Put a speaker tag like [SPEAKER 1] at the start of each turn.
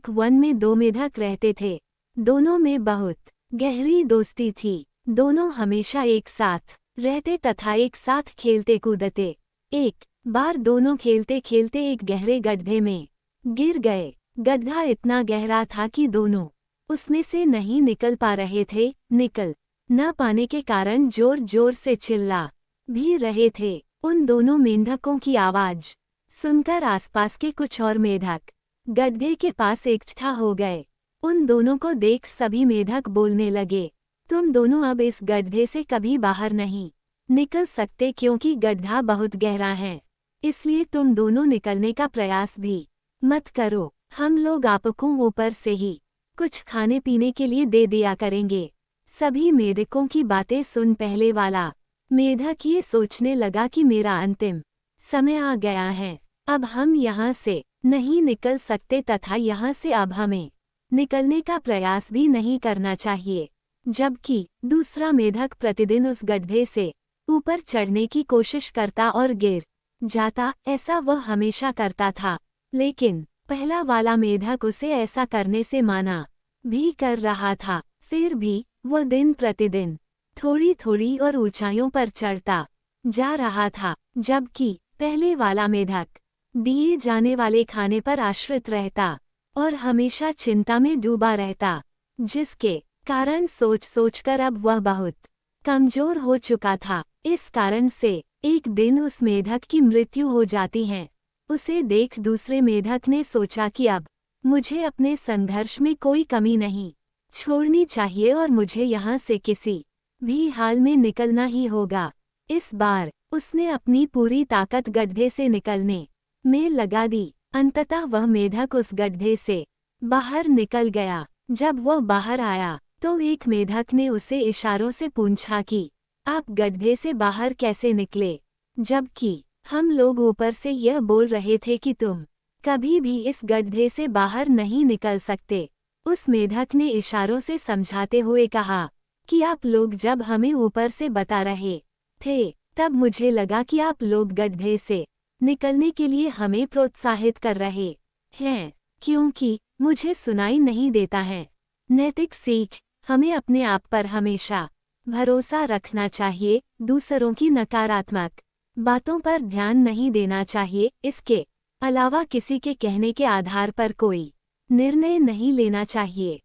[SPEAKER 1] एक वन में दो मेढक रहते थे। दोनों में बहुत गहरी दोस्ती थी। दोनों हमेशा एक साथ रहते तथा एक साथ खेलते कूदते। एक बार दोनों खेलते खेलते एक गहरे गड्ढे में गिर गए। गड्ढा इतना गहरा था कि दोनों उसमें से नहीं निकल पा रहे थे। निकल न पाने के कारण जोर जोर से चिल्ला भी रहे थे। उन दोनों मेंढकों की आवाज सुनकर आसपास के कुछ और मेढक गड्ढे के पास इकट्ठा हो गए। उन दोनों को देख सभी मेढक बोलने लगे, तुम दोनों अब इस गड्ढे से कभी बाहर नहीं निकल सकते क्योंकि गड्ढा बहुत गहरा है। इसलिए तुम दोनों निकलने का प्रयास भी मत करो। हम लोग आपको ऊपर से ही कुछ खाने पीने के लिए दे दिया करेंगे। सभी मेढकों की बातें सुन पहले वाला मेढक ये सोचने लगा कि मेरा अंतिम समय आ गया है। अब हम यहाँ से नहीं निकल सकते तथा यहाँ से अब हमें निकलने का प्रयास भी नहीं करना चाहिए। जबकि दूसरा मेढक प्रतिदिन उस गड्ढे से ऊपर चढ़ने की कोशिश करता और गिर जाता। ऐसा वह हमेशा करता था, लेकिन पहला वाला मेढक उसे ऐसा करने से माना भी कर रहा था। फिर भी वह दिन प्रतिदिन थोड़ी थोड़ी और ऊंचाइयों पर चढ़ता जा रहा था, जबकि पहले वाला मेढक दिए जाने वाले खाने पर आश्रित रहता और हमेशा चिंता में डूबा रहता, जिसके कारण सोच सोचकर अब वह बहुत कमजोर हो चुका था। इस कारण से एक दिन उस मेढक की मृत्यु हो जाती है। उसे देख दूसरे मेढक ने सोचा कि अब मुझे अपने संघर्ष में कोई कमी नहीं छोड़नी चाहिए और मुझे यहाँ से किसी भी हाल में निकलना ही होगा। इस बार उसने अपनी पूरी ताकत गड्ढे से निकलने में लगा दी। अंततः वह मेढक उस गड्ढे से बाहर निकल गया। जब वह बाहर आया तो एक मेढक ने उसे इशारों से पूछा कि आप गड्ढे से बाहर कैसे निकले, जबकि हम लोग ऊपर से यह बोल रहे थे कि तुम कभी भी इस गड्ढे से बाहर नहीं निकल सकते। उस मेढक ने इशारों से समझाते हुए कहा कि आप लोग जब हमें ऊपर से बता रहे थे तब मुझे लगा कि आप लोग गड्ढे से निकलने के लिए हमें प्रोत्साहित कर रहे हैं, क्योंकि मुझे सुनाई नहीं देता है। नैतिक सीख, हमें अपने आप पर हमेशा भरोसा रखना चाहिए। दूसरों की नकारात्मक बातों पर ध्यान नहीं देना चाहिए। इसके अलावा किसी के कहने के आधार पर कोई निर्णय नहीं लेना चाहिए।